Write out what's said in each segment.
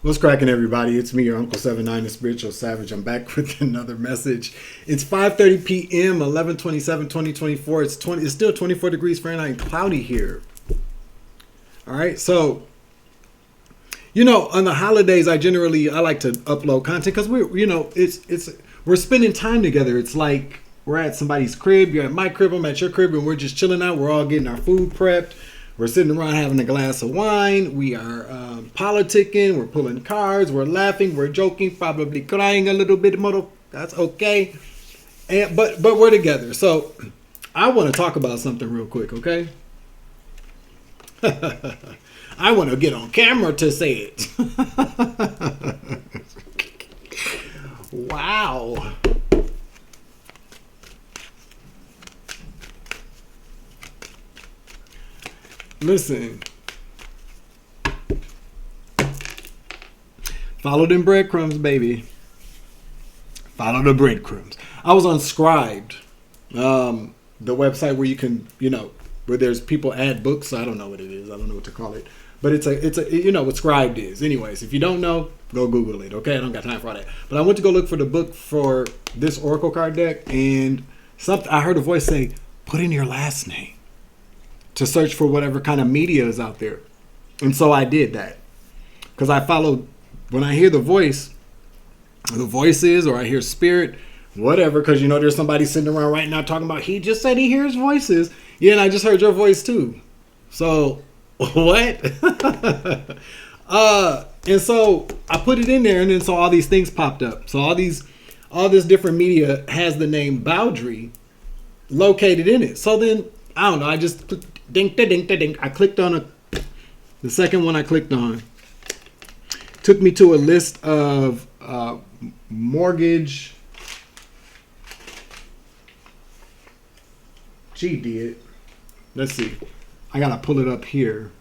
What's cracking, everybody? It's me, your Uncle 79, the Spiritual Savage. I'm back with another message. It's 5:30 p.m., 11/27/2024. It's still 24 degrees Fahrenheit and cloudy here. All right, so on the holidays, I like to upload content because we're spending time together. It's like we're at somebody's crib. You're at my crib. I'm at your crib, and we're just chilling out. We're all getting our food prepped. We're sitting around having a glass of wine. We are politicking. We're pulling cards. We're laughing. We're joking. Probably crying a little bit more. That's okay. But we're together. So I want to talk about something real quick, okay? I want to get on camera to say it. Wow. Listen. Follow them breadcrumbs, baby. Follow the breadcrumbs. I was on Scribed, the website where you can, where there's people add books. I don't know what it is. I don't know what to call it. But it's what Scribed is. Anyways, if you don't know, go Google it, okay? I don't got time for all that. But I went to go look for the book for this Oracle card deck, and I heard a voice say, put in your last name to search for whatever kind of media is out there. And so I did that. Because I followed, when I hear the voices, or I hear spirit, whatever, because there's somebody sitting around right now talking about, he just said he hears voices. Yeah, and I just heard your voice too. So, what? And so I put it in there, and then so all these things popped up. So all this different media has the name Boundary located in it. So then, I don't know, I just ding, ding, ding, ding. I clicked on the second one I clicked on took me to a list of mortgage. Gee, did. Let's see. I gotta pull it up here.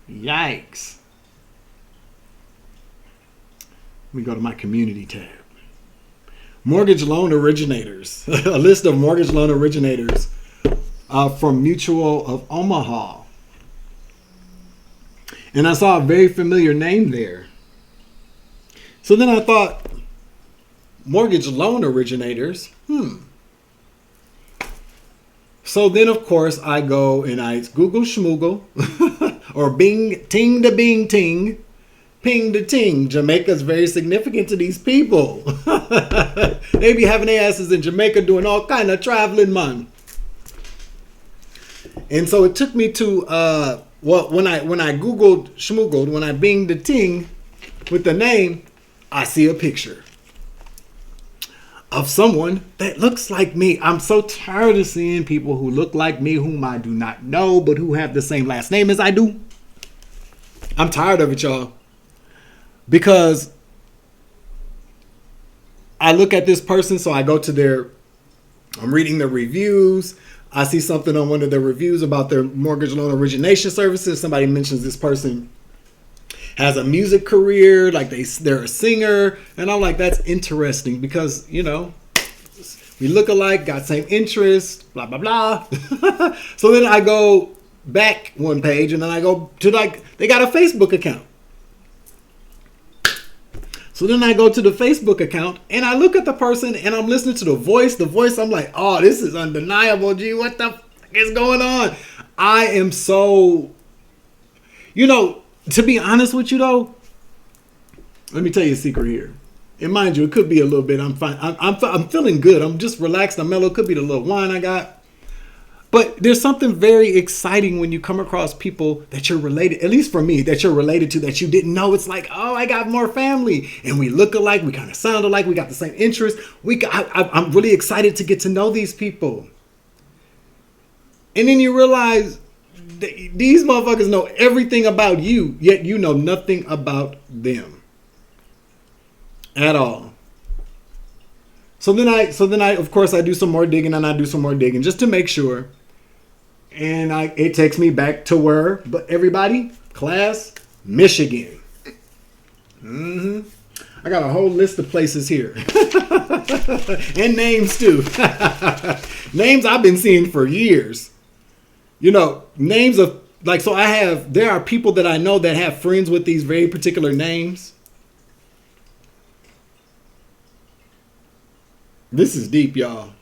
Yikes. Let me go to my community tab. Mortgage loan originators. A list of mortgage loan originators from Mutual of Omaha. And I saw a very familiar name there. So then I thought, mortgage loan originators? So then, of course, I go and I Google schmoogle or bing, ting to bing ting, ping to ting. Jamaica's very significant to these people. They be having their asses in Jamaica doing all kind of traveling, man. And so it took me to, when I Googled schmoogled, when I binged the ting with the name, I see a picture of someone that looks like me. I'm so tired of seeing people who look like me, whom I do not know, but who have the same last name as I do. I'm tired of it, y'all. Because I look at this person, so I go to I'm reading the reviews. I see something on one of their reviews about their mortgage loan origination services. Somebody mentions this person has a music career, like they're a singer, and I'm like, that's interesting because we look alike, got same interests, blah blah blah. So then I go back one page, and then I go to they got a Facebook account. So then I go to the Facebook account, and I look at the person, and I'm listening to the voice. The voice, I'm like, oh, this is undeniable. Gee, what the fuck is going on? I am so, to be honest with you, though, let me tell you a secret here. And mind you, it could be a little bit. I'm fine. I'm feeling good. I'm just relaxed. I'm mellow. It could be the little wine I got. But there's something very exciting when you come across people that you're related, at least for me, that you're related to that you didn't know. It's like, oh, I got more family. And we look alike. We kind of sound alike. We got the same interests. I'm really excited to get to know these people. And then you realize these motherfuckers know everything about you, yet you know nothing about them at all. So then I of course I do some more digging just to make sure. And it takes me back to where, but everybody, class, Michigan. I got a whole list of places here. And names too. Names I've been seeing for years. Names of like, so there are people that I know that have friends with these very particular names. This is deep, y'all.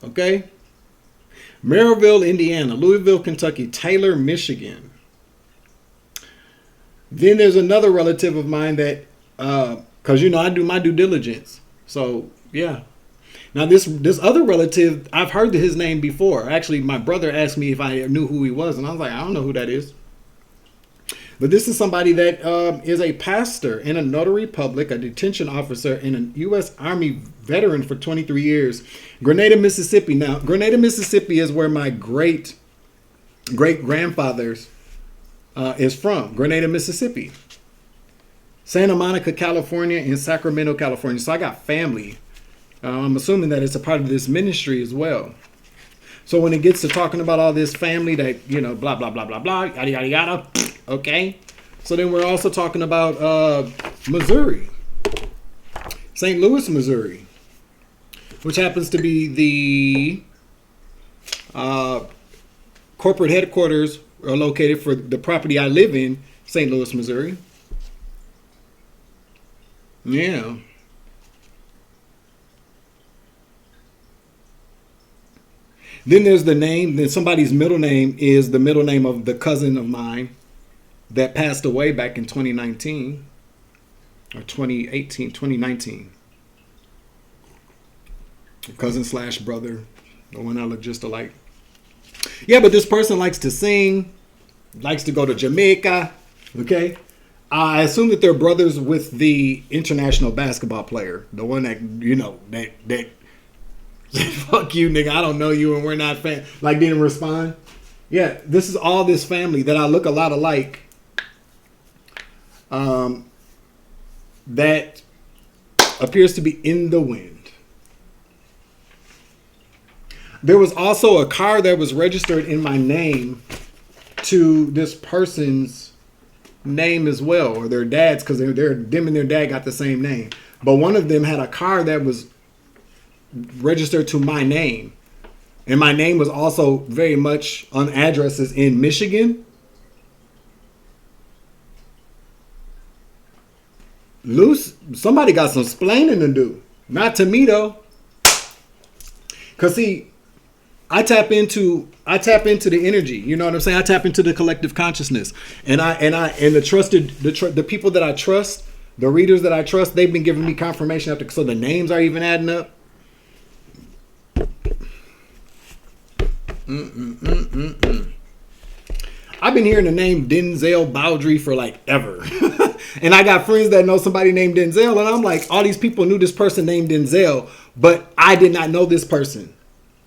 Okay? Merrillville, Indiana. Louisville, Kentucky. Taylor, Michigan. Then there's another relative of mine that, because, you know, I do my due diligence. So, yeah. Now, this other relative, I've heard his name before. Actually, my brother asked me if I knew who he was, and I was like, I don't know who that is. But this is somebody that is a pastor and a notary public, a detention officer, and a U.S. Army veteran for 23 years. Grenada, Mississippi. Now, Grenada, Mississippi is where my great-grandfather's is from. Grenada, Mississippi. Santa Monica, California, and Sacramento, California. So I got family. I'm assuming that it's a part of this ministry as well. So when it gets to talking about all this family that, you know, blah, blah, blah, blah, blah, yada, yada, yada. Okay. So then we're also talking about Missouri. St. Louis, Missouri. Which happens to be the corporate headquarters are located for the property I live in, St. Louis, Missouri. Yeah. Then there's the name. Then somebody's middle name is the middle name of the cousin of mine that passed away back in 2019 or 2019. Cousin / brother, the one I look just alike. Yeah, but this person likes to sing, likes to go to Jamaica. Okay. I assume that they're brothers with the international basketball player, the one that, you know, that fuck you, nigga, I don't know you and we're not fans. Like, didn't respond. Yeah, this is all this family that I look a lot alike. That appears to be in the wind. There was also a car that was registered in my name to this person's name as well, or their dad's, because them and their dad got the same name. But one of them had a car that was registered to my name, and my name was also very much on addresses in Michigan. Somebody got some splaining to do. Not to me though, because see, I tap into the energy. You know what I'm saying? I tap into the collective consciousness, and the people that I trust, the readers that I trust, they've been giving me confirmation after. So the names are even adding up. I've been hearing the name Denzel Bowdry for like ever. And I got friends that know somebody named Denzel, and I'm like, all these people knew this person named Denzel, but I did not know this person.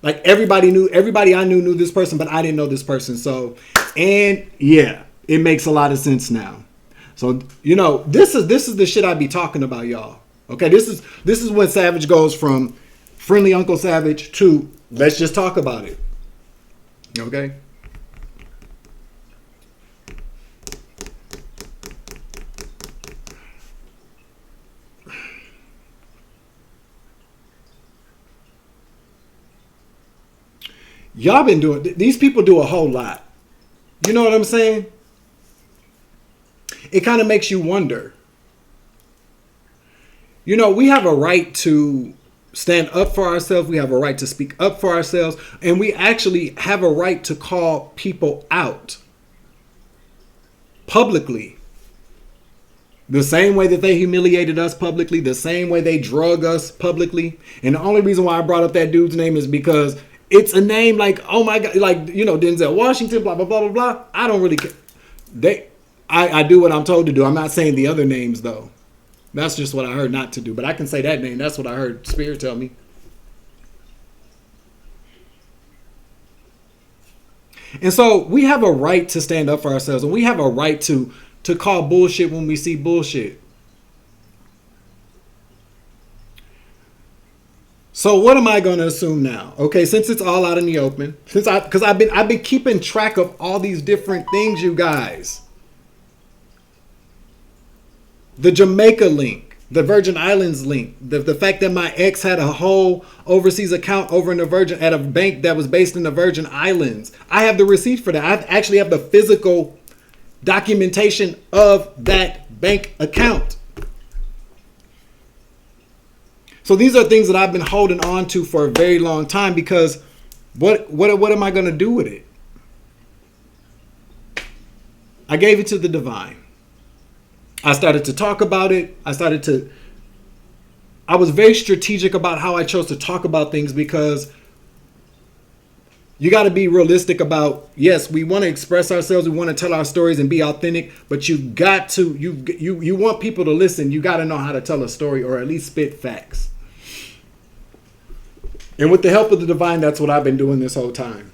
Like everybody I knew this person, but I didn't know this person. So, and yeah, it makes a lot of sense now. So, you know, this is the shit I be talking about, y'all. Okay, this is when Savage goes from friendly Uncle Savage to let's just talk about it. Okay. Y'all been doing, these people do a whole lot. You know what I'm saying? It kind of makes you wonder. You know, we have a right to stand up for ourselves. We have a right to speak up for ourselves. And we actually have a right to call people out publicly. The same way that they humiliated us publicly, the same way they drug us publicly. And the only reason why I brought up that dude's name is because it's a name like, oh my God, like, you know, Denzel Washington, blah, blah, blah, blah, blah. I don't really care. I do what I'm told to do. I'm not saying the other names, though. That's just what I heard not to do. But I can say that name. That's what I heard Spirit tell me. And so we have a right to stand up for ourselves. And we have a right to call bullshit when we see bullshit. So what am I going to assume now? Okay, since it's all out in the open, because I've been keeping track of all these different things, you guys. The Jamaica link, The Virgin Islands link. The fact that my ex had a whole overseas account over in the Virgin at a bank that was based in the Virgin Islands. I have the receipt for that. I actually have the physical documentation of that bank account. So these are things that I've been holding on to for a very long time because what am I going to do with it? I gave it to the divine. I started to talk about it. I was very strategic about how I chose to talk about things because you got to be realistic about, yes, we want to express ourselves. We want to tell our stories and be authentic, but you got to, you want people to listen. You got to know how to tell a story or at least spit facts. And with the help of the divine, that's what I've been doing this whole time.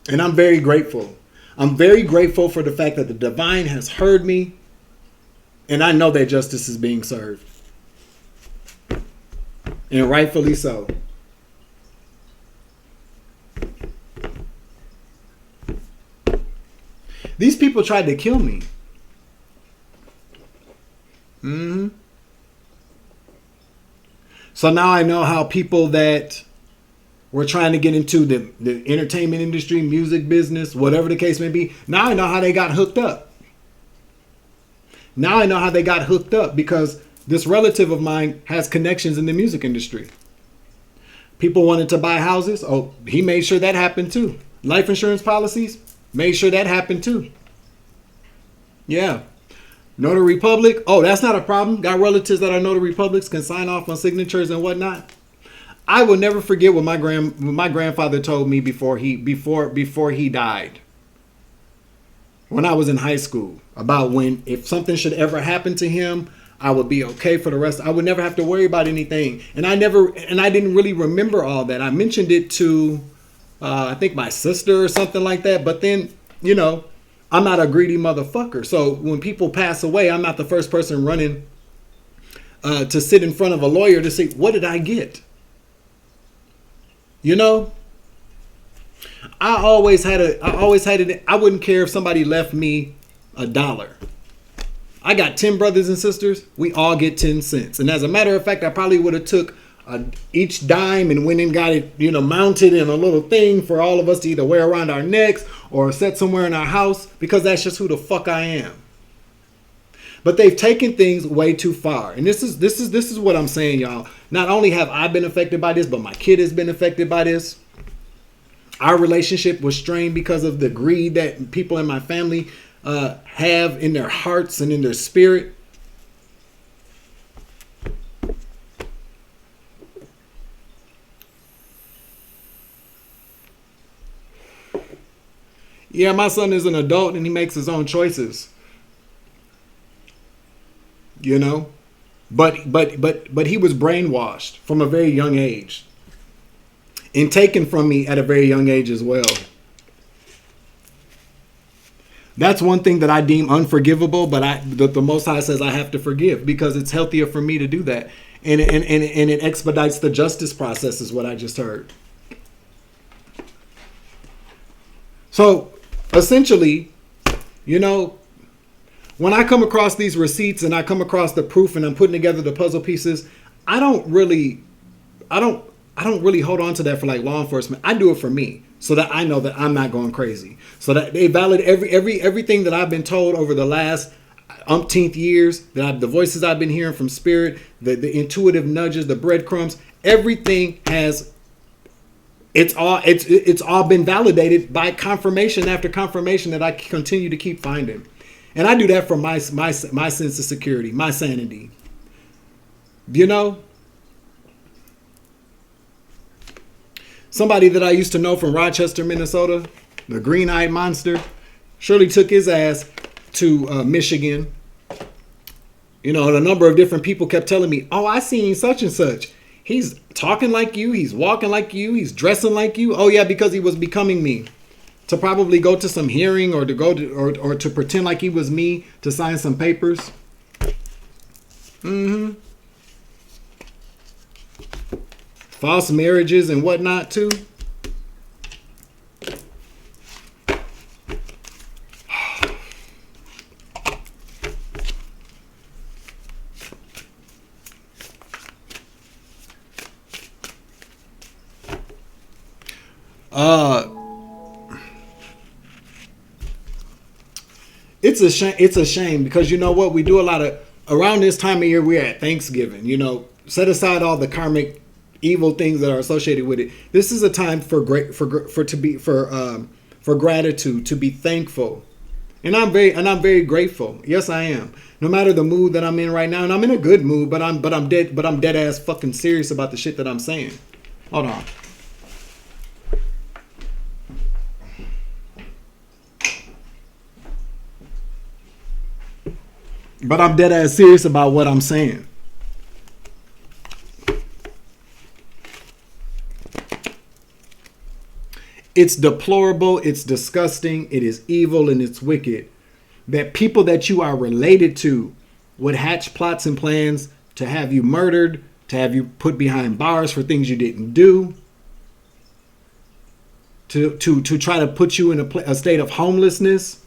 And I'm very grateful. I'm very grateful for the fact that the divine has heard me. And I know that justice is being served. And rightfully so. These people tried to kill me. So now I know how people that were trying to get into the entertainment industry, music business, whatever the case may be, now I know how they got hooked up. Now I know how they got hooked up because this relative of mine has connections in the music industry. People wanted to buy houses. Oh, he made sure that happened too. Life insurance policies, made sure that happened too. Yeah. Notary public. Oh, that's not a problem. Got relatives that are notary publics, can sign off on signatures and whatnot. I will never forget what my grandfather told me before he died. When I was in high school, about when if something should ever happen to him, I would be okay for the rest. I would never have to worry about anything. And I didn't really remember all that. I mentioned it to I think my sister or something like that. But then, I'm not a greedy motherfucker. So when people pass away, I'm not the first person running to sit in front of a lawyer to say, what did I get? I always had it. I wouldn't care if somebody left me $1. I got 10 brothers and sisters. We all get 10 cents. And as a matter of fact, I probably would have took each dime and went and got it, mounted in a little thing for all of us to either wear around our necks or set somewhere in our house because that's just who the fuck I am. But they've taken things way too far. And this is what I'm saying, y'all. Not only have I been affected by this, but my kid has been affected by this. Our relationship was strained because of the greed that people in my family have in their hearts and in their spirit. Yeah, my son is an adult and he makes his own choices. But he was brainwashed from a very young age and taken from me at a very young age as well. That's one thing that I deem unforgivable, but the Most High says I have to forgive because it's healthier for me to do that. And it expedites the justice process is what I just heard. So essentially, when I come across these receipts and I come across the proof and I'm putting together the puzzle pieces, I don't really hold on to that for like law enforcement. I do it for me so that I know that I'm not going crazy. So that they validate everything that I've been told over the last umpteenth years, the voices I've been hearing from spirit, the intuitive nudges, the breadcrumbs, everything has. It's all been validated by confirmation after confirmation that I continue to keep finding. And I do that for my sense of security, my sanity. Somebody that I used to know from Rochester, Minnesota, the green-eyed monster, surely took his ass to Michigan. And a number of different people kept telling me, oh, I seen such and such. He's talking like you. He's walking like you. He's dressing like you. Oh, yeah, because he was becoming me. To probably go to some hearing or to go to or to pretend like he was me to sign some papers. False marriages and whatnot too. It's a shame. It's a shame because you know what? We do a lot of around this time of year. We're at Thanksgiving. You know, set aside all the karmic evil things that are associated with it. This is a time for gratitude, to be thankful. And I'm very grateful. Yes, I am. No matter the mood that I'm in right now, and I'm in a good mood, but I'm dead ass fucking serious about the shit that I'm saying. Hold on. But I'm dead ass serious about what I'm saying. It's deplorable, it's disgusting, it is evil, and it's wicked that people that you are related to would hatch plots and plans to have you murdered, to have you put behind bars for things you didn't do, to try to put you in a state of homelessness,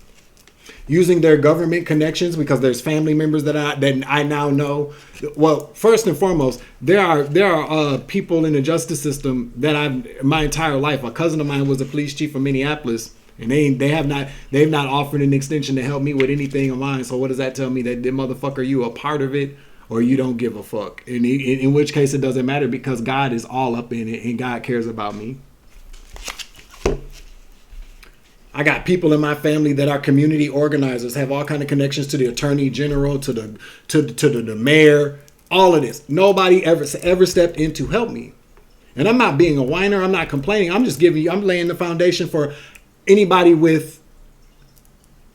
using their government connections because there's family members that I now know. Well, first and foremost, there are people in the justice system that my entire life. A cousin of mine was a police chief of Minneapolis, and they've not offered an extension to help me with anything of mine. So what does that tell me? That motherfucker, you a part of it, or you don't give a fuck? In which case it doesn't matter because God is all up in it and God cares about me. I got people in my family that are community organizers, have all kind of connections to the attorney general, to the mayor, all of this. Nobody ever stepped in to help me. And I'm not being a whiner. I'm not complaining. I'm laying the foundation for anybody with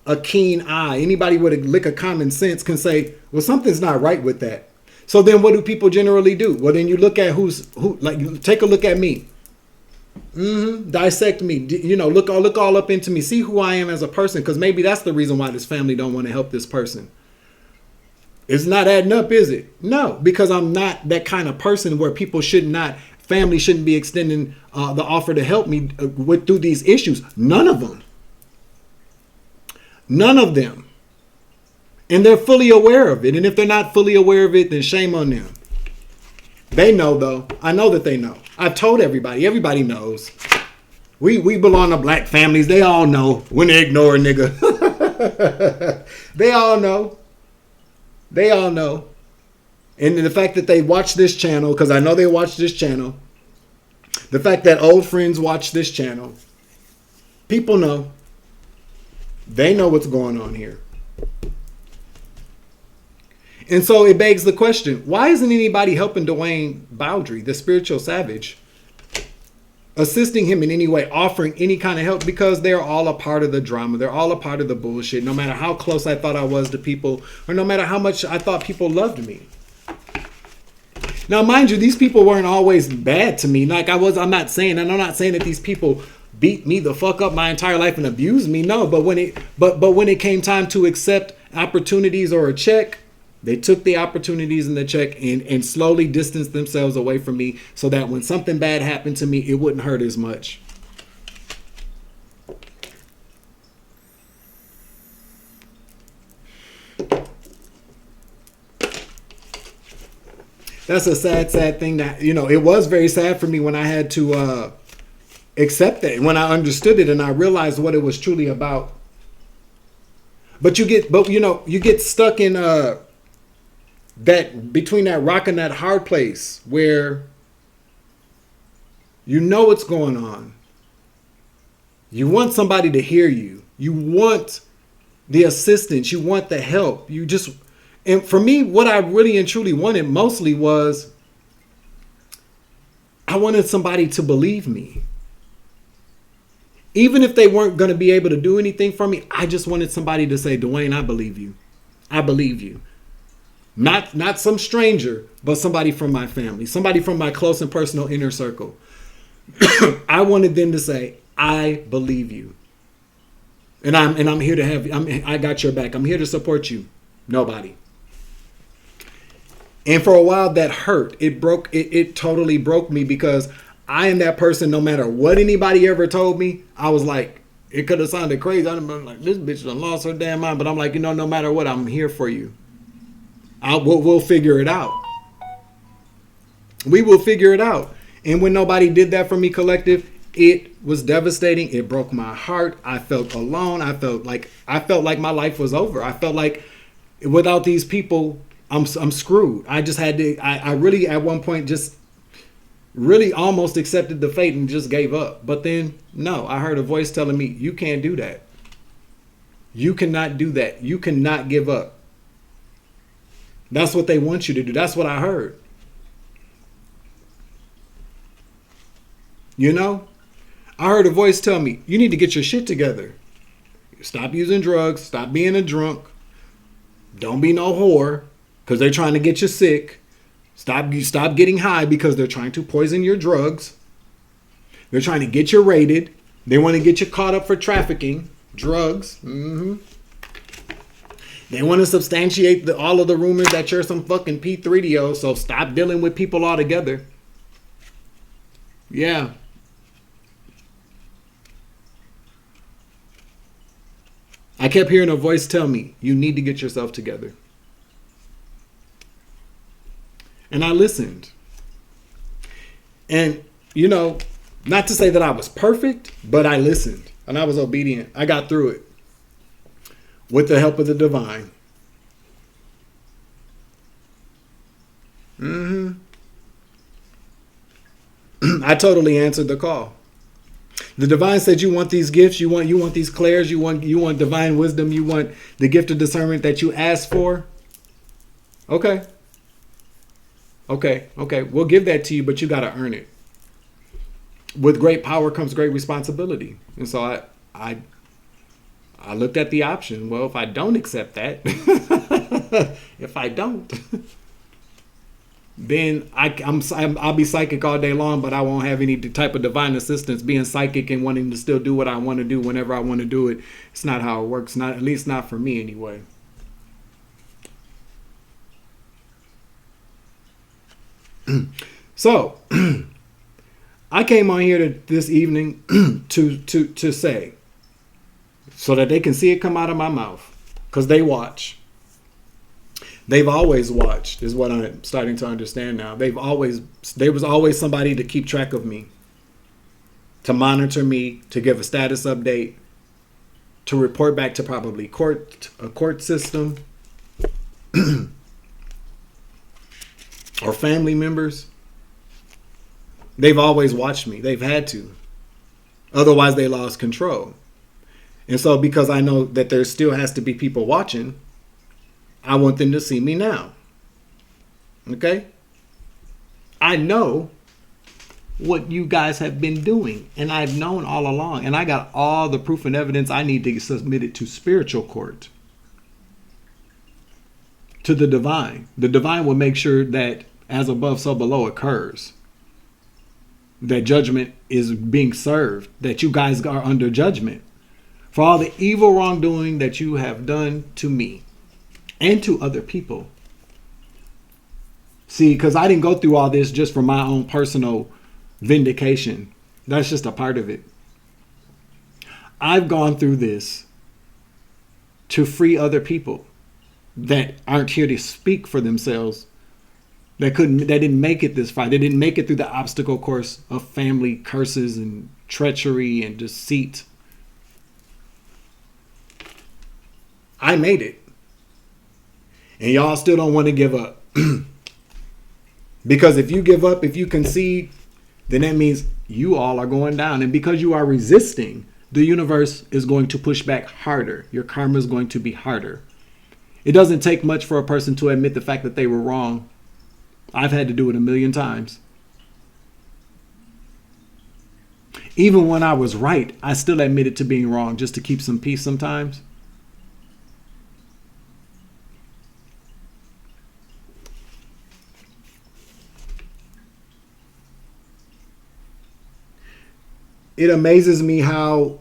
a keen eye. Anybody with a lick of common sense can say, well, something's not right with that. So then what do people generally do? Well, then you look at take a look at me. Dissect me, look all up into me, see who I am as a person, because maybe that's the reason why this family don't want to help this person. It's not adding up, is it? No, because I'm not that kind of person where family shouldn't be extending the offer to help me through these issues. None of them. And they're fully aware of it. And if they're not fully aware of it, then shame on them. They know, though. I know that they know. I've told everybody. Everybody knows. We belong to black families. They all know when they ignore a nigga. They all know. They all know. And the fact that they watch this channel, because I know they watch this channel. The fact that old friends watch this channel. People know. They know what's going on here. And so it begs the question, why isn't anybody helping Dwayne Bowdry, the spiritual savage, assisting him in any way, offering any kind of help? Because they're all a part of the drama. They're all a part of the bullshit. No matter how close I thought I was to people, or no matter how much I thought people loved me. Now, mind you, these people weren't always bad to me. I'm not saying that these people beat me the fuck up my entire life and abused me. No, but when it came time to accept opportunities or a check, they took the opportunities in the check and slowly distanced themselves away from me so that when something bad happened to me, it wouldn't hurt as much. That's a sad thing that, it was very sad for me when I had to accept that, when I understood it and I realized what it was truly about. But you get stuck in that between that rock and that hard place where you know what's going on. You want somebody to hear you. You want the assistance. You want the help. And for me, what I really and truly wanted mostly was I wanted somebody to believe me. Even if they weren't going to be able to do anything for me, I just wanted somebody to say, Dwayne, I believe you. I believe you. Not some stranger, but somebody from my family, somebody from my close and personal inner circle. I wanted them to say, I believe you. And I'm here to I got your back. I'm here to support you. Nobody. And for a while that hurt. It totally broke me because I am that person, no matter what anybody ever told me, I was like, it could have sounded crazy. I'd have been like, this bitch done lost her damn mind. But I'm like, no matter what, I'm here for you. We'll figure it out. We will figure it out. And when nobody did that for me, collective, it was devastating. It broke my heart. I felt alone. I felt like my life was over. I felt like without these people, I'm screwed. I just had to. I really at one point just really almost accepted the fate and just gave up. But then no, I heard a voice telling me, "You can't do that. You cannot do that. You cannot give up." That's what they want you to do. That's what I heard. You know, I heard a voice tell me, "You need to get your shit together. Stop using drugs. Stop being a drunk. Don't be no whore because they're trying to get you sick. Stop getting high because they're trying to poison your drugs. They're trying to get you raided. They want to get you caught up for trafficking drugs. They want to substantiate all of the rumors that you're some fucking P3DO. So stop dealing with people altogether." Yeah. I kept hearing a voice tell me, "You need to get yourself together." And I listened. And, you know, not to say that I was perfect, but I listened and I was obedient. I got through it with the help of the divine. I totally answered the call. The divine said, "You want these gifts, you want these clairs, you want divine wisdom, you want the gift of discernment that you asked for. Okay. We'll give that to you, but you got to earn it. With great power comes great responsibility." And so I looked at the option. Well, if I don't accept that, if I don't, then I'll be psychic all day long, but I won't have any type of divine assistance. Being psychic and wanting to still do what I want to do whenever I want to do it, it's not how it works. Not at least not for me anyway. So I came on here this evening to say, so that they can see it come out of my mouth, because they watch. They've always watched, is what I'm starting to understand now. There was always somebody to keep track of me, to monitor me, to give a status update, to report back to probably a court system, or family members. They've always watched me. They've had to. Otherwise, they lost control. And so because I know that there still has to be people watching, I want them to see me now. Okay? I know what you guys have been doing, and I've known all along, and I got all the proof and evidence I need to submit it to spiritual court, to the divine. The divine will make sure that as above, so below occurs, that judgment is being served, that you guys are under judgment for all the evil wrongdoing that you have done to me and to other people. See, because I didn't go through all this just for my own personal vindication. That's just a part of it. I've gone through this to free other people that aren't here to speak for themselves, that didn't make it this far. They didn't make it through the obstacle course of family curses and treachery and deceit. I made it. And y'all still don't want to give up. Because if you give up, if you concede, then that means you all are going down. And because you are resisting, the universe is going to push back harder. Your karma is going to be harder. It doesn't take much for a person to admit the fact that they were wrong. I've had to do it 1,000,000 times. Even when I was right, I still admitted to being wrong just to keep some peace sometimes. It amazes me how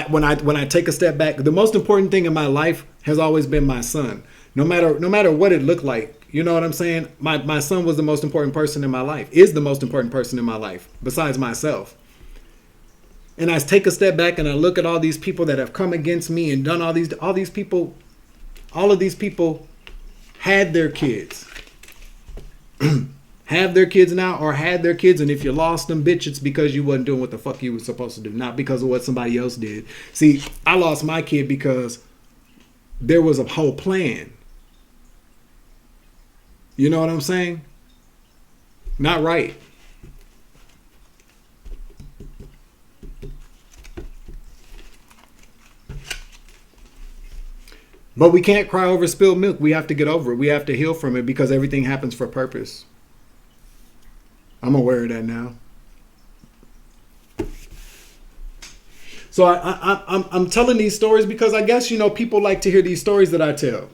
when I take a step back, the most important thing in my life has always been my son. No matter what it looked like. You know what I'm saying? My son was the most important person in my life, is the most important person in my life, besides myself. And I take a step back and I look at all these people that have come against me and done all of these people had their kids. have their kids now or had their kids, and if you lost them, bitch, it's because you wasn't doing what the fuck you were supposed to do, not because of what somebody else did. See, I lost my kid because there was a whole plan. You know what I'm saying? Not right. But we can't cry over spilled milk. We have to get over it. We have to heal from it because everything happens for a purpose. I'm aware of that now. So I'm telling these stories because I guess, you know, people like to hear these stories that I tell.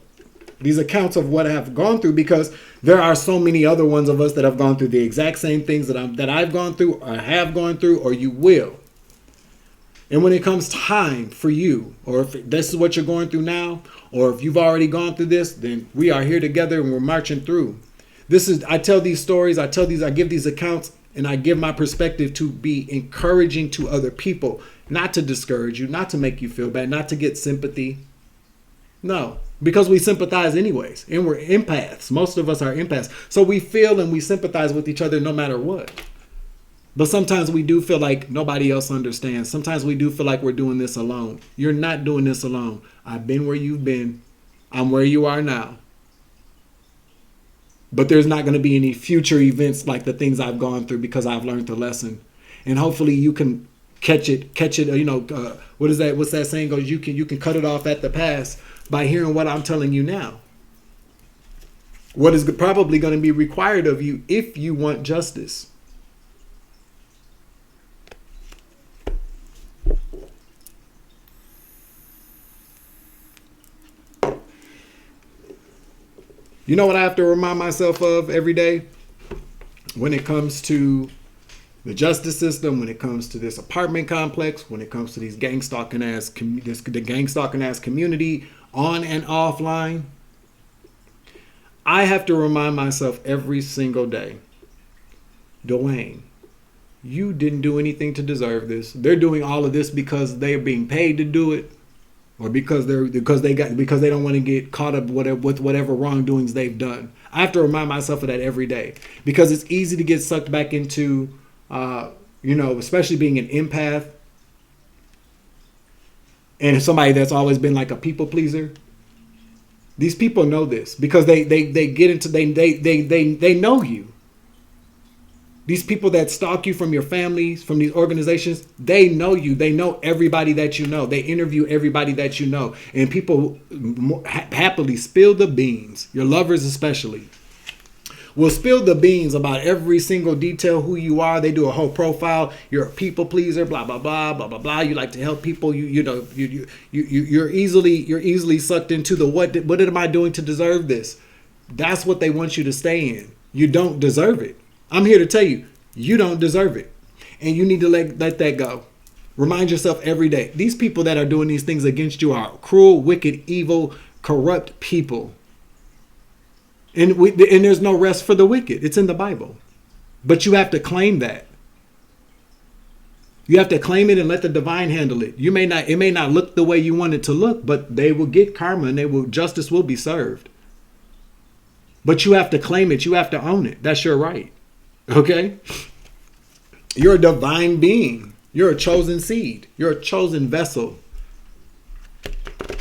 These accounts of what I have gone through, because there are so many other ones of us that have gone through the exact same things that I've gone through or have gone through, or you will. And when it comes time for you, or if this is what you're going through now, or if you've already gone through this, then we are here together and we're marching through. I tell these stories, I give these accounts, and I give my perspective to be encouraging to other people, not to discourage you, not to make you feel bad, not to get sympathy. No, because we sympathize anyways, and we're empaths. Most of us are empaths. So we feel and we sympathize with each other no matter what. But sometimes we do feel like nobody else understands. Sometimes we do feel like we're doing this alone. You're not doing this alone. I've been where you've been. I'm where you are now. But there's not going to be any future events like the things I've gone through because I've learned the lesson. And hopefully you can catch it, you know, what is that? What's that saying goes? You can cut it off at the pass by hearing what I'm telling you now. What is probably going to be required of you if you want justice. You know what I have to remind myself of every day when it comes to the justice system, when it comes to this apartment complex, when it comes to these the gang stalking ass community on and offline? I have to remind myself every single day, Dwayne, you didn't do anything to deserve this. They're doing all of this because they're being paid to do it. Or because they don't want to get caught up with whatever wrongdoings they've done. I have to remind myself of that every day because it's easy to get sucked back into, especially being an empath and somebody that's always been like a people pleaser. These people know this because they know you. These people that stalk you from your families, from these organizations, they know you. They know everybody that you know. They interview everybody that you know. And people happily spill the beans, your lovers especially, will spill the beans about every single detail, who you are. They do a whole profile. You're a people pleaser, blah, blah, blah, blah, blah, blah. You like to help people. You're easily sucked into the what am I doing to deserve this? That's what they want you to stay in. You don't deserve it. I'm here to tell you, you don't deserve it. And you need to let that go. Remind yourself every day. These people that are doing these things against you are cruel, wicked, evil, corrupt people. And there's no rest for the wicked. It's in the Bible. But you have to claim that. You have to claim it and let the divine handle it. It may not look the way you want it to look, but they will get karma and justice will be served. But you have to claim it. You have to own it. That's your right. Okay? You're a divine being. You're a chosen seed. You're a chosen vessel.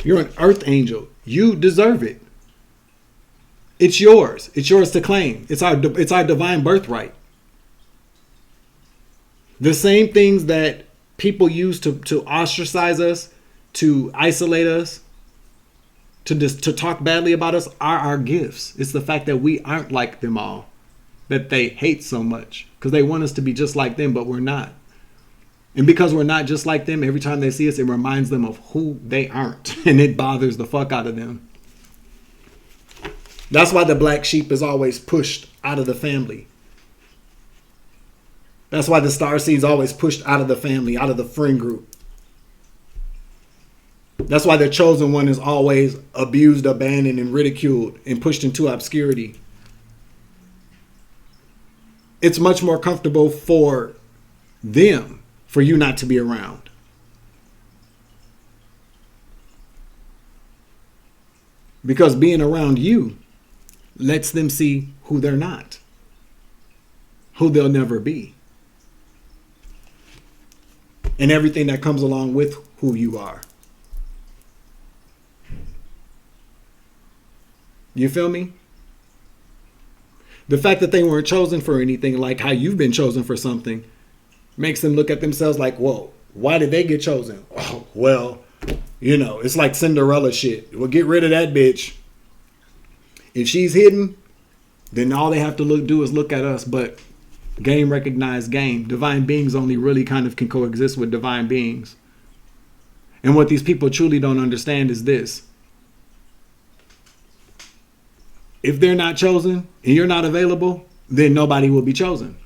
You're an earth angel. You deserve it. It's yours. It's yours to claim. It's our divine birthright. The same things that people use to ostracize us, to isolate us, to talk badly about us are our gifts. It's the fact that we aren't like them all, that they hate so much because they want us to be just like them, but we're not. And because we're not just like them, every time they see us, it reminds them of who they aren't, and it bothers the fuck out of them. That's why the black sheep is always pushed out of the family. That's why the starseed is always pushed out of the family, out of the friend group. That's why the chosen one is always abused, abandoned, and ridiculed and pushed into obscurity. It's much more comfortable for them, for you not to be around. Because being around you lets them see who they're not. who they'll never be. And everything that comes along with who you are. You feel me? The fact that they weren't chosen for anything, like how you've been chosen for something, makes them look at themselves like, whoa, why did they get chosen? Oh, well, you know, it's like Cinderella shit. Well, get rid of that bitch. If she's hidden, then all they have to do is look at us. But game recognized game. Divine beings only really kind of can coexist with divine beings. And what these people truly don't understand is this. If they're not chosen and you're not available, then nobody will be chosen.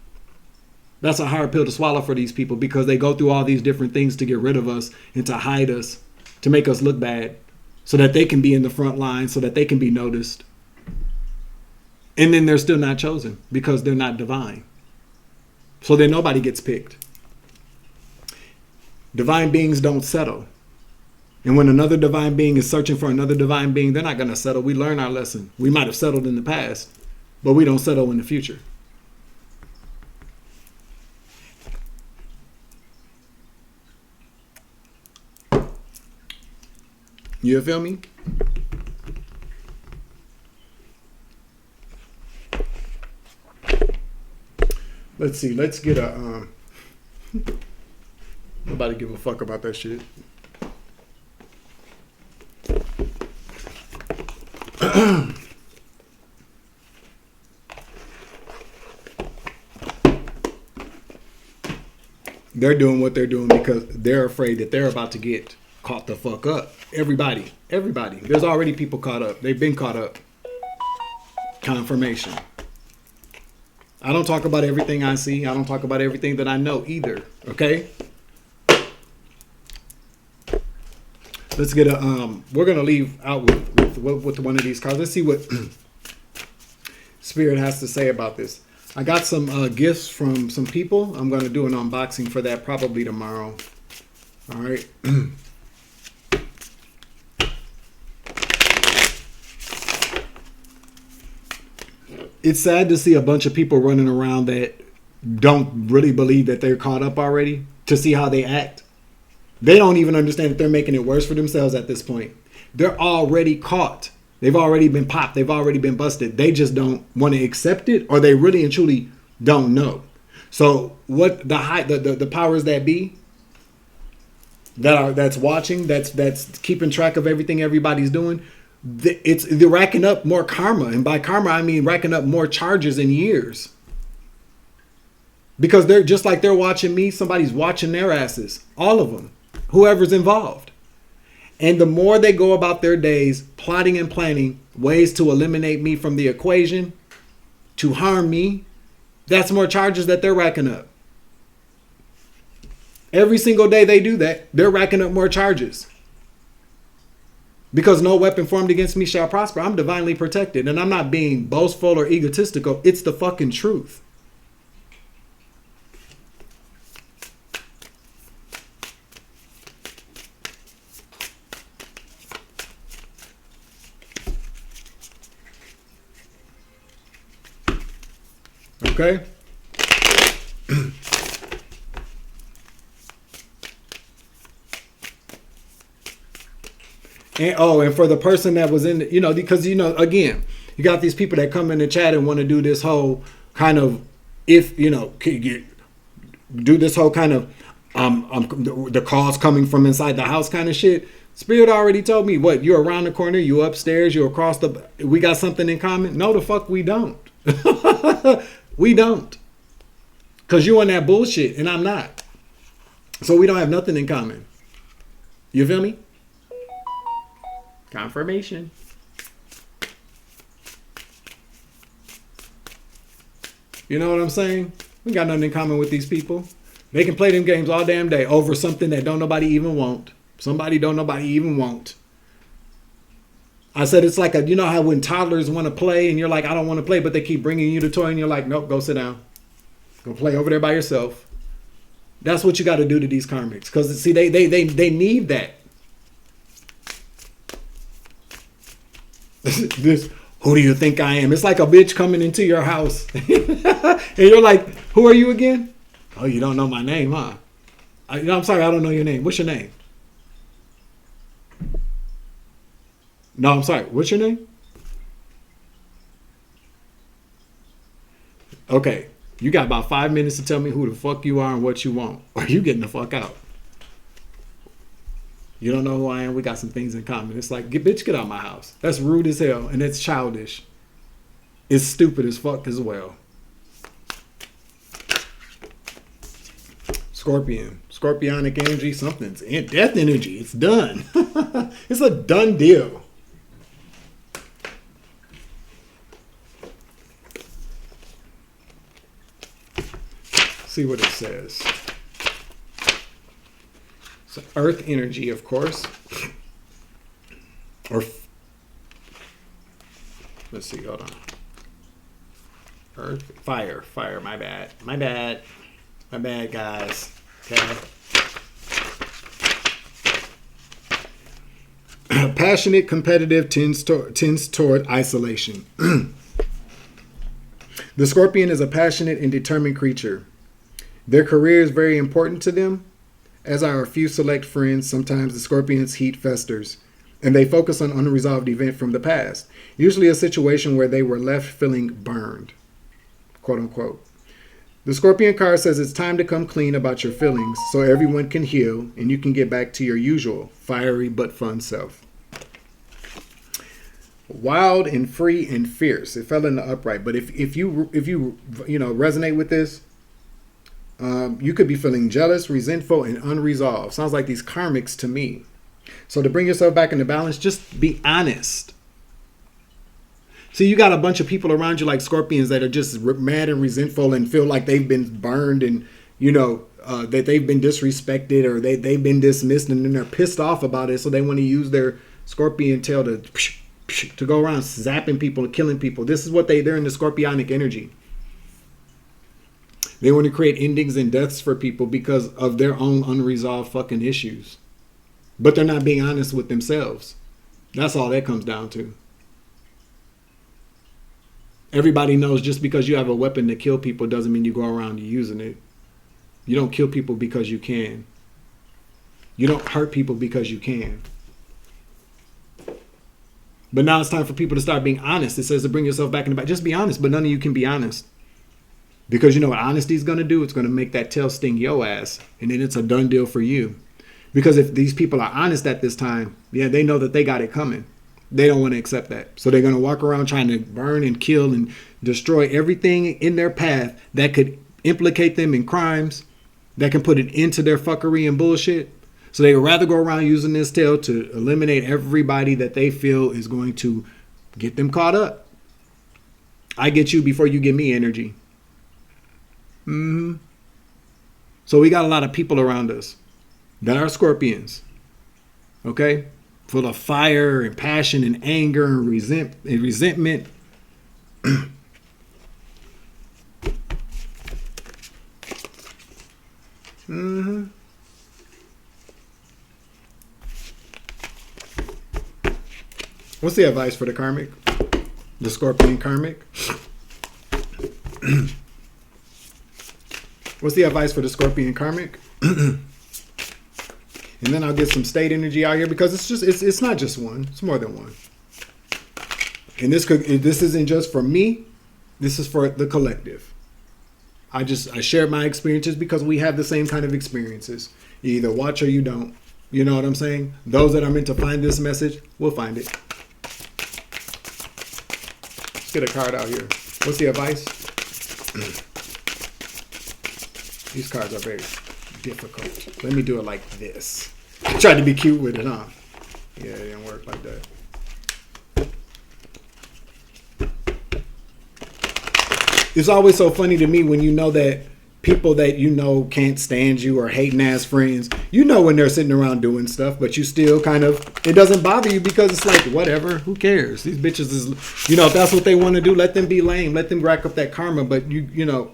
That's a hard pill to swallow for these people because they go through all these different things to get rid of us and to hide us, to make us look bad, so that they can be in the front line, so that they can be noticed. And then they're still not chosen because they're not divine. So then nobody gets picked. Divine beings don't settle. And when another divine being is searching for another divine being, they're not going to settle. We learn our lesson. We might have settled in the past, but we don't settle in the future. You feel me? Let's see. Let's get a... Nobody give a fuck about that shit. They're doing what they're doing because they're afraid that they're about to get caught the fuck up. Everybody. There's already people caught up. They've been caught up. Confirmation. I don't talk about everything I see. I don't talk about everything that I know either. Okay? Let's get a we're gonna leave out with one of these cards. Let's see what Spirit has to say about this. I got some gifts from some people. I'm gonna do an unboxing for that probably tomorrow. All right. It's sad to see a bunch of people running around that don't really believe that they're caught up already, to see how they act. They don't even understand that they're making it worse for themselves at this point. They're already caught. They've already been popped. They've already been busted. They just don't want to accept it, or they really and truly don't know. So what the powers that be that's watching, that's keeping track of everything everybody's doing, they're racking up more karma. And by karma, I mean racking up more charges in years. Because they're just like they're watching me, somebody's watching their asses. All of them. Whoever's involved. And the more they go about their days plotting and planning ways to eliminate me from the equation, to harm me, that's more charges that they're racking up. Every single day they do that, they're racking up more charges. Because no weapon formed against me shall prosper. I'm divinely protected. And I'm not being boastful or egotistical. It's the fucking truth. Okay? And for the person that was in, because, again, you got these people that come in the chat and want to do this whole kind of, do this whole kind of, the calls coming from inside the house kind of shit. Spirit already told me, what, you're around the corner, you upstairs, you're across we got something in common? No, the fuck we don't. We don't. Because you on that bullshit and I'm not. So we don't have nothing in common. You feel me? Confirmation. You know what I'm saying? We got nothing in common with these people. They can play them games all damn day over something that don't nobody even want. Somebody don't nobody even want. I said it's like you know how when toddlers want to play and you're like, I don't want to play, but they keep bringing you the toy and you're like, nope, go sit down. Go play over there by yourself. That's what you got to do to these karmics. Because, see, they need that. Who do you think I am? It's like a bitch coming into your house. And you're like, who are you again? Oh, you don't know my name, huh? I'm sorry, I don't know your name. What's your name? No, I'm sorry. What's your name? Okay. You got about 5 minutes to tell me who the fuck you are and what you want. Or you getting the fuck out. You don't know who I am. We got some things in common. It's like, bitch, get out of my house. That's rude as hell. And it's childish. It's stupid as fuck as well. Scorpion. Scorpionic energy. Something's in death energy. It's done. It's a done deal. See what it says. So earth energy, of course. Or let's see, hold on. Earth, fire, my bad. My bad, guys. Okay. Passionate, competitive, tends toward isolation. The scorpion is a passionate and determined creature. Their career is very important to them, as are a few select friends. Sometimes the scorpion's heat festers, and they focus on unresolved event from the past, usually a situation where they were left feeling burned, quote unquote. The scorpion card says it's time to come clean about your feelings so everyone can heal and you can get back to your usual fiery but fun self. Wild and free and fierce. It fell in the upright, but if you resonate with this, you could be feeling jealous, resentful, and unresolved. Sounds like these karmics to me. So to bring yourself back into balance, just be honest. See, you got a bunch of people around you like scorpions that are just mad and resentful and feel like they've been burned and, that they've been disrespected or they've been dismissed, and then they're pissed off about it. So they want to use their scorpion tail to go around zapping people and killing people. This is what they're in the scorpionic energy. They want to create endings and deaths for people because of their own unresolved fucking issues. But they're not being honest with themselves. That's all that comes down to. Everybody knows just because you have a weapon to kill people doesn't mean you go around using it. You don't kill people because you can. You don't hurt people because you can. But now it's time for people to start being honest. It says to bring yourself back in the back. Just be honest, but none of you can be honest. Because you know what honesty is going to do? It's going to make that tail sting your ass. And then it's a done deal for you. Because if these people are honest at this time, yeah, they know that they got it coming. They don't want to accept that. So they're going to walk around trying to burn and kill and destroy everything in their path that could implicate them in crimes, that can put it into their fuckery and bullshit. So they would rather go around using this tail to eliminate everybody that they feel is going to get them caught up. I get you before you get me energy. So we got a lot of people around us that are scorpions. Okay? Full of fire and passion and anger and resentment. What's the advice for the karmic? The scorpion karmic? What's the advice for the scorpion karmic? And then I'll get some state energy out here because it's not just one. It's more than one. And this isn't just for me. This is for the collective. I share my experiences because we have the same kind of experiences. You either watch or you don't. You know what I'm saying? Those that are meant to find this message will find it. Let's get a card out here. What's the advice? These cards are very difficult. Let me do it like this. I tried to be cute with it, huh? Yeah, it didn't work like that. It's always so funny to me when you know that people that you know can't stand you or hating ass friends, you know when they're sitting around doing stuff, but you still kind of, it doesn't bother you because it's like, whatever, who cares? These bitches is, if that's what they want to do, let them be lame. Let them rack up that karma, but you know,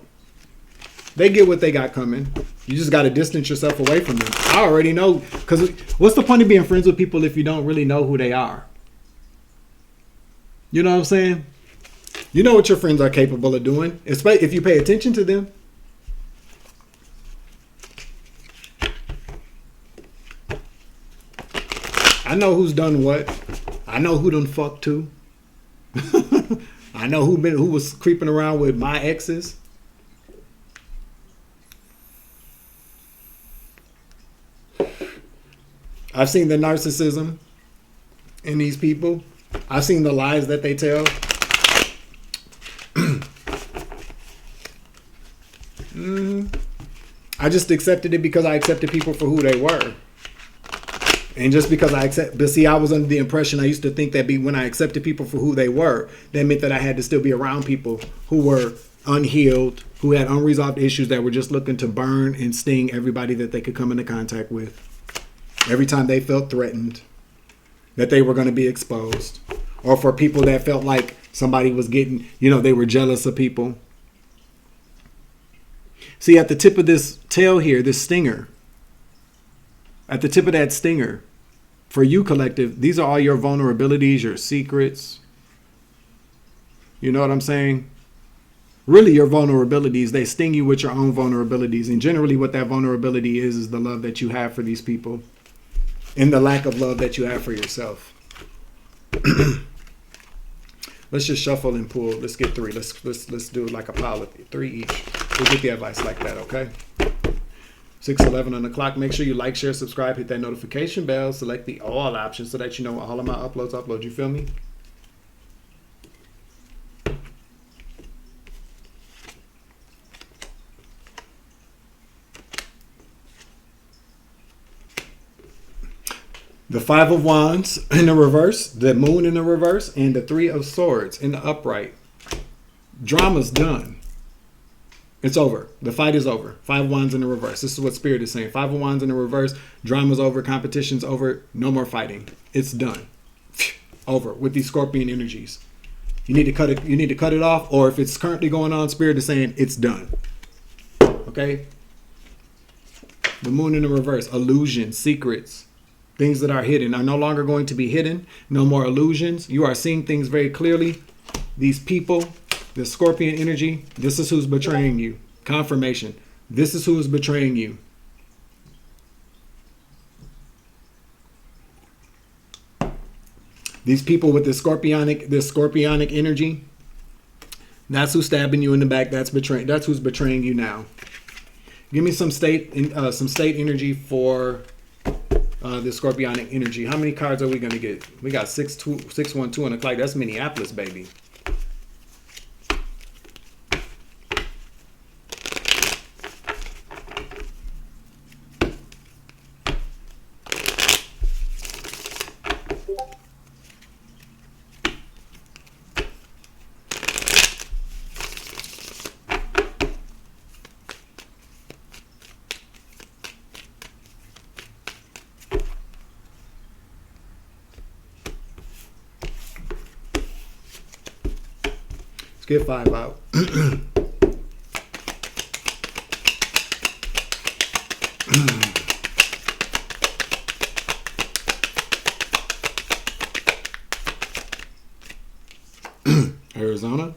they get what they got coming. You just got to distance yourself away from them. I already know, because what's the point of being friends with people if you don't really know who they are? You know what I'm saying? You know what your friends are capable of doing, especially if you pay attention to them. I know who's done what. I know who done fucked too. I know who was creeping around with my exes. I've seen the narcissism in these people. I've seen the lies that they tell. I just accepted it because I accepted people for who they were. And just because but see, I was under the impression, I used to think that when I accepted people for who they were, that meant that I had to still be around people who were unhealed, who had unresolved issues, that were just looking to burn and sting everybody that they could come into contact with. Every time they felt threatened, that they were going to be exposed. Or for people that felt like somebody was getting, they were jealous of people. See, at the tip of this tail here, this stinger, at the tip of that stinger, for you, collective, these are all your vulnerabilities, your secrets. You know what I'm saying? Really, your vulnerabilities, they sting you with your own vulnerabilities. And generally what that vulnerability is the love that you have for these people and the lack of love that you have for yourself. Let's just shuffle and pull. Let's get 3. Let's do like a pile of 3 each. We'll get the advice like that, okay? 6:11 on the clock. Make sure you like, share, subscribe, hit that notification bell, select the all option so that you know all of my uploads. You feel me? The 5 of Wands in the reverse, the Moon in the reverse, and the 3 of Swords in the upright. Drama's done. It's over. The fight is over. 5 of Wands in the reverse. This is what Spirit is saying. 5 of Wands in the reverse. Drama's over. Competition's over. No more fighting. It's done. Over with these Scorpion energies. You need to cut it. You need to cut it off. Or if it's currently going on, Spirit is saying it's done. Okay. The Moon in the reverse. Illusions, secrets, things that are hidden are no longer going to be hidden. No more illusions. You are seeing things very clearly. These people. The Scorpion energy, this is who's betraying you. Confirmation. This is who is betraying you. These people with this Scorpionic energy, that's who's stabbing you in the back. That's who's betraying you now. Give me some state energy for the Scorpionic energy. How many cards are we gonna get? We got 612 on the clock. That's Minneapolis, baby. Get 5 out. Arizona.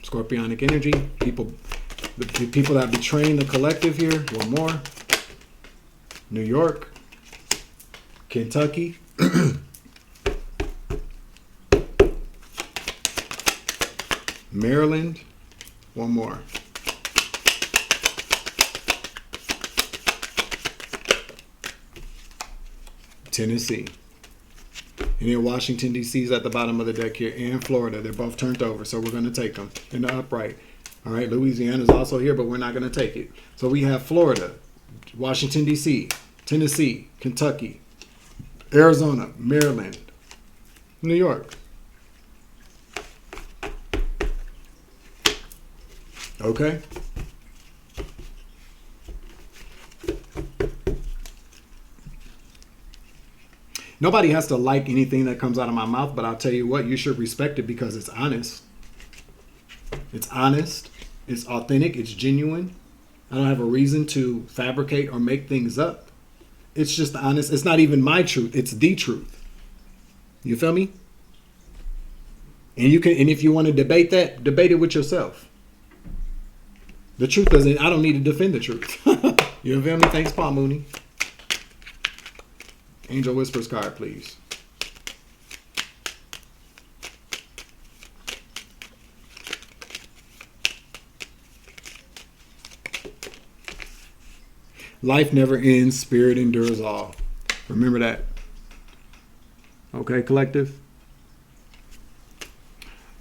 Scorpionic energy. The people that betraying the collective here. 1 more. New York. Kentucky. Maryland, 1 more. Tennessee. And then Washington, D.C. is at the bottom of the deck here, and Florida. They're both turned over, so we're going to take them in the upright. All right, Louisiana is also here, but we're not going to take it. So we have Florida, Washington, D.C., Tennessee, Kentucky, Arizona, Maryland, New York. Okay. Nobody has to like anything that comes out of my mouth, but I'll tell you what, you should respect it because it's honest. It's honest. It's authentic. It's genuine. I don't have a reason to fabricate or make things up. It's just honest. It's not even my truth. It's the truth. You feel me? And you can, and if you want to debate that, debate it with yourself. The truth doesn't, I don't need to defend the truth. You feel me? Thanks, Paul Mooney. Angel Whispers card, please. Life never ends, spirit endures all. Remember that. Okay, collective?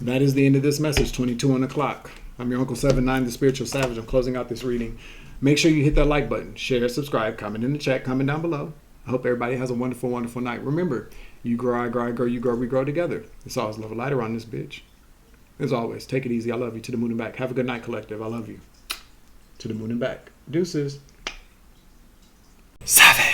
That is the end of this message, 22 on the clock. I'm your Uncle 79, the Spiritual Savage. I'm closing out this reading. Make sure you hit that like button, share, subscribe, comment in the chat, comment down below. I hope everybody has a wonderful, wonderful night. Remember, you grow, I grow, I grow, you grow, we grow together. It's always love a light around this bitch. As always, take it easy. I love you. To the moon and back. Have a good night, collective. I love you. To the moon and back. Deuces. Savage.